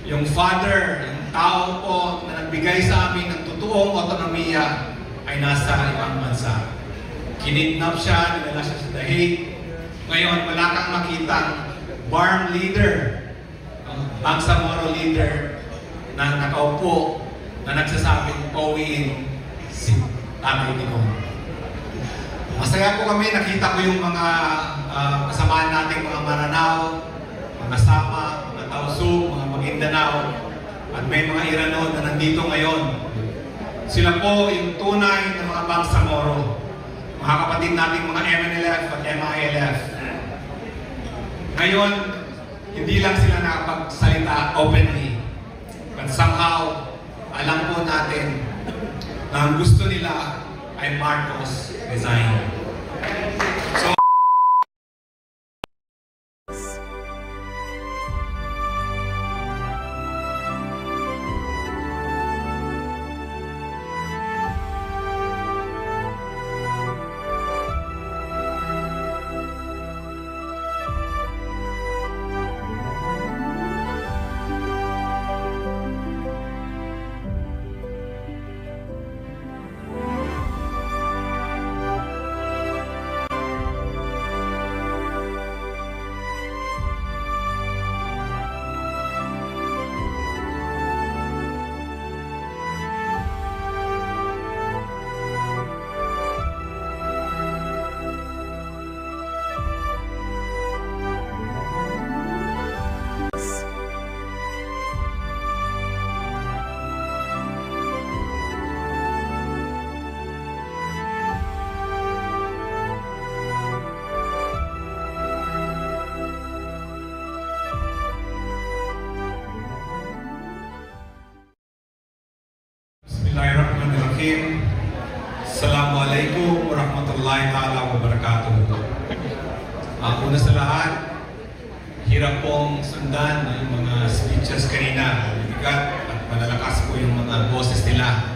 Yung father, yung tao po na nagbigay sa amin ng totoong otonomiya ay nasa ibang bansa. Kinidnap siya, dinala siya sa The Hague. Ngayon, wala kang makitang BARM leader, Bangsamoro leader, na nakaupo, na nagsasabing pauwiin si Tatay Digong. Masaya po kami, nakita ko yung mga kasamaan nating mga Maranao, mga Sama, mga Tausug, mga Maguindanao, at may mga Irano na nandito ngayon. Sila po yung tunay na mga Bangsamoro, mga kapatid nating mga MNLF at MILF. Ngayon, hindi lang sila nakapagsalita openly, but somehow, alam po natin na ang gusto nila ay Marcos resign. So, Bismillahirrahmanirrahim. Assalamualaikum warahmatullahi ta'ala wabarakatuh. Una sa lahat, hirap pong sundan yung mga speeches kanina. Bigat at malalakas po yung mga boses nila.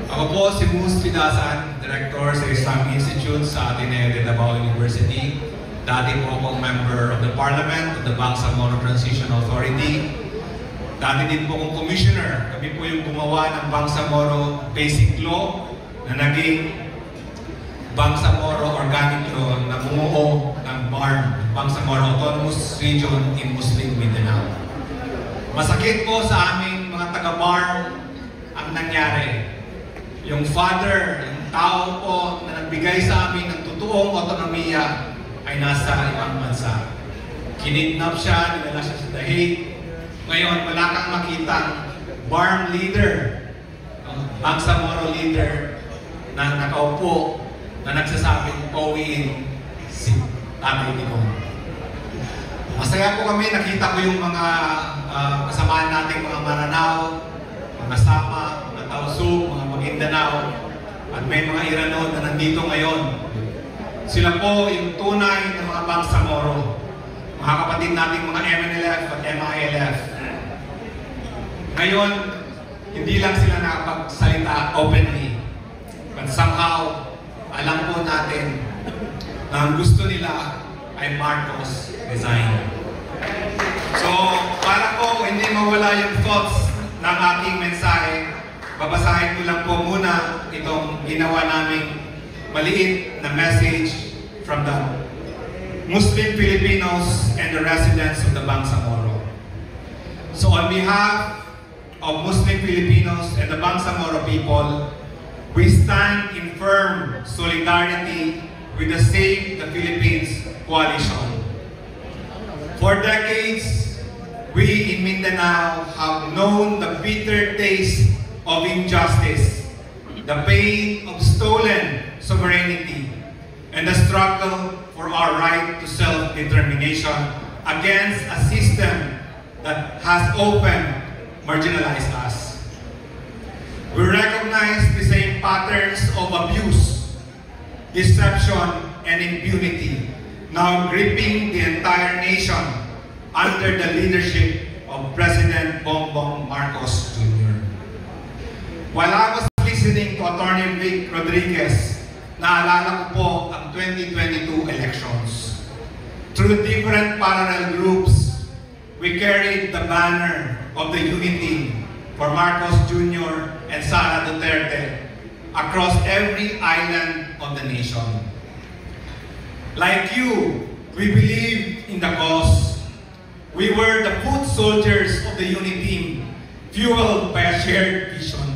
Ako po si Mus Fidasan, Director sa Islamic Institute sa Ateneo de Davao University. Dati po akong member of the Parliament of the Bangsamoro Transition Authority. Dati din po akong commissioner. Kami po yung gumawa ng Bangsamoro Basic Law na naging Bangsamoro Organic Law na bumuo ng BARM, Bangsamoro Autonomous Region in Muslim Mindanao. Masakit po sa aming mga taga-BARM ang nangyari. Yung father, yung tao po na nagbigay sa amin ng totoong otonomiya ay nasa ibang bansa. Kinidnap siya, dinala siya sa The Hague. Ngayon, wala kang makitang BARM leader, Bangsamoro leader, na nakaupo, na nagsasabing pauwiin si Tatay Digong. Masaya po kami, nakita ko yung mga kasamaan nating mga Maranao, mga Sama, mga Tausug, mga Maguindanao, at may mga Irano na nandito ngayon. Sila po yung tunay na mga Bangsamoro, mga kapatid nating mga MNLF at MILF. Ngayon, hindi lang sila nakapagsalita openly, but somehow, alam po natin na ang gusto nila ay Marcos resign. So, para po hindi mawala yung thoughts ng aking mensahe, babasahin ko lang po muna itong ginawa naming maliit na message from the Muslim Filipinos and the residents of the Bangsamoro. So on behalf of Muslim Filipinos and the Bangsamoro people, we stand in firm solidarity with the Save the Philippines coalition. For decades, we in Mindanao have known the bitter taste of injustice, the pain of stolen sovereignty, and the struggle for our right to self-determination against a system that has often marginalized us. We recognize the same patterns of abuse, deception, and impunity now gripping the entire nation under the leadership of President Bongbong Marcos Jr. While I was listening to Attorney Vic Rodriguez, naalala ko po ang 2022 elections. Through different parallel groups, we carried the banner of the unity for Marcos Jr. and Sara Duterte across every island of the nation. Like you, we believe in the cause. We were the foot soldiers of the unity team, fueled by a shared vision.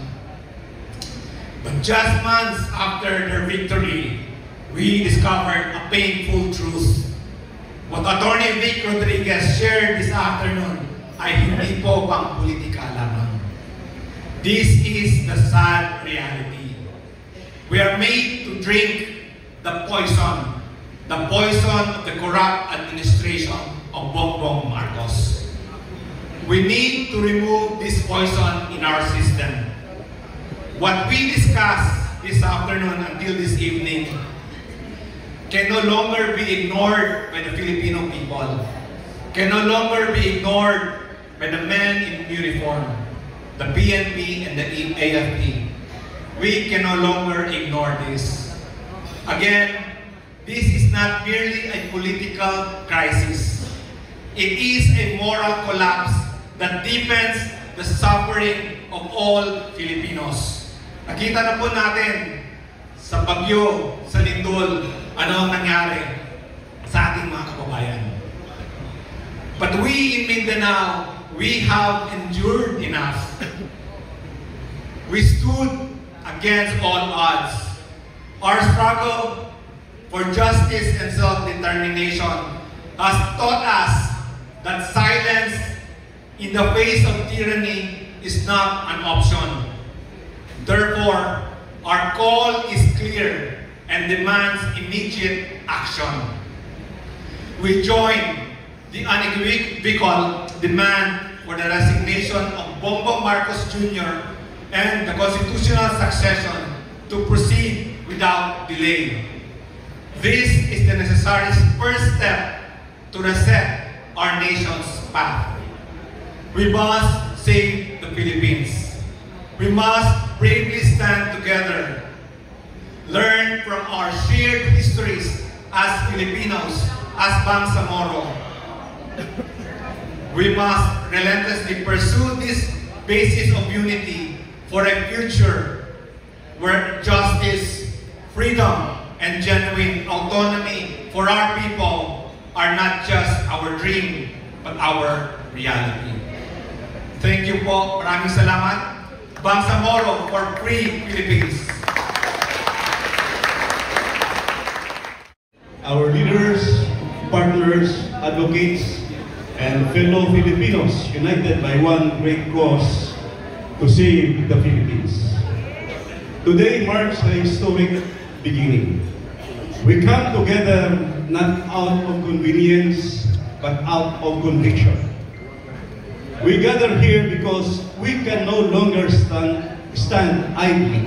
But just months after their victory, we discovered a painful truth. What Attorney Vic Rodriguez shared this afternoon ay hindi po pang politika lamang. This is the sad reality. We are made to drink the poison of the corrupt administration of Bongbong Marcos. We need to remove this poison in our system. What we discussed this afternoon until this evening can no longer be ignored by the Filipino people, can no longer be ignored by the men in uniform, the PNP and the AFP. We can no longer ignore this. Again, this is not merely a political crisis. It is a moral collapse that deepens the suffering of all Filipinos. Nakita na po natin sa bagyo, sa lindol, ano ang nangyari sa ating mga kababayan. But we in Mindanao, we have endured enough. We stood against all odds. Our struggle for justice and self-determination has taught us that silence in the face of tyranny is not an option. Therefore, our call is clear and demands immediate action. We join the unequivocal demand for the resignation of Bongbong Marcos Jr. and the constitutional succession to proceed without delay. This is the necessary first step to reset our nation's path. We must save the Philippines. We must bravely stand together, learn from our shared histories as Filipinos, as Bangsamoro. We must relentlessly pursue this basis of unity for a future where justice, freedom, and genuine autonomy for our people are not just our dream, but our reality. Thank you po. Maraming salamat. Bangsamoro for Free Philippines. Our leaders, partners, advocates, and fellow Filipinos united by one great cause to save the Philippines. Today marks a historic beginning. We come together not out of convenience, but out of conviction. We gather here because we can no longer stand idly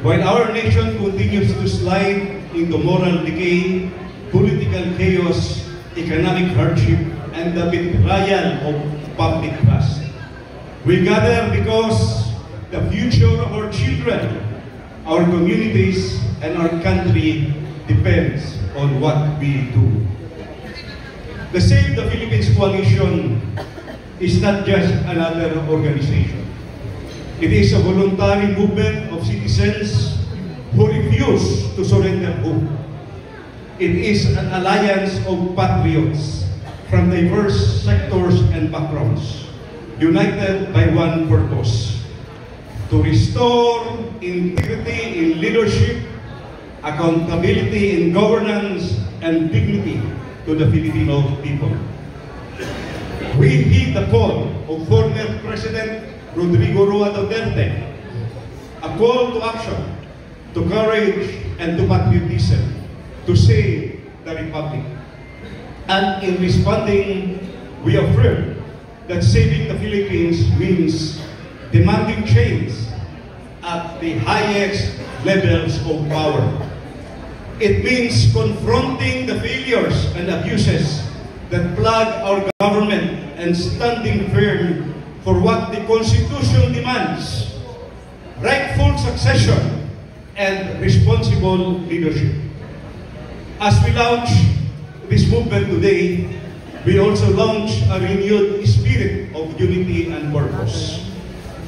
while our nation continues to slide into moral decay, political chaos, economic hardship, and the betrayal of public trust. We gather because the future of our children, our communities, and our country depends on what we do. The Save the Philippines Coalition is not just another organization. It is a voluntary movement of citizens who refuse to surrender hope. It is an alliance of patriots from diverse sectors and backgrounds, united by one purpose: to restore integrity in leadership, accountability in governance, and dignity to the Filipino people. We heed the call of former President Rodrigo Roa Duterte, a call to action, to courage, and to patriotism, to save the Republic. And in responding, we affirm that saving the Philippines means demanding change at the highest levels of power. It means confronting the failures and abuses that plague our government and standing firm for what the Constitution demands: rightful succession and responsible leadership. As we launch this movement today, we also launch a renewed spirit of unity and purpose.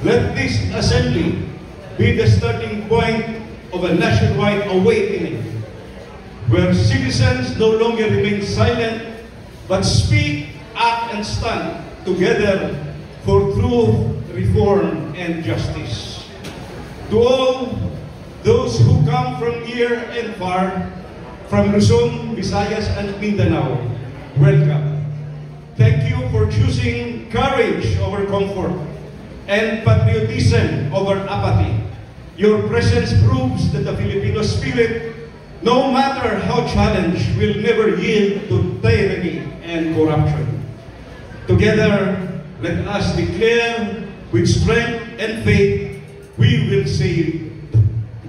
Let this assembly be the starting point of a nationwide awakening, where citizens no longer remain silent, but speak, act, and stand together for truth, reform, and justice. To all those who come from near and far, from Luzon, Visayas, and Mindanao, welcome. Thank you for choosing courage over comfort and patriotism over apathy. Your presence proves that the Filipino spirit, no matter how challenged, will never yield to tyranny and corruption. Together, let us declare with strength and faith, we will save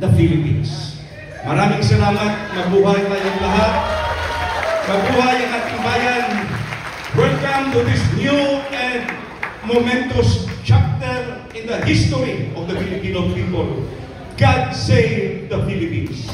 the Philippines. Maraming salamat. Mabuhay tayong lahat. Mabuhay ang ating bayan. Welcome to this new and momentous chapter in the history of the Filipino people. God save the Philippines.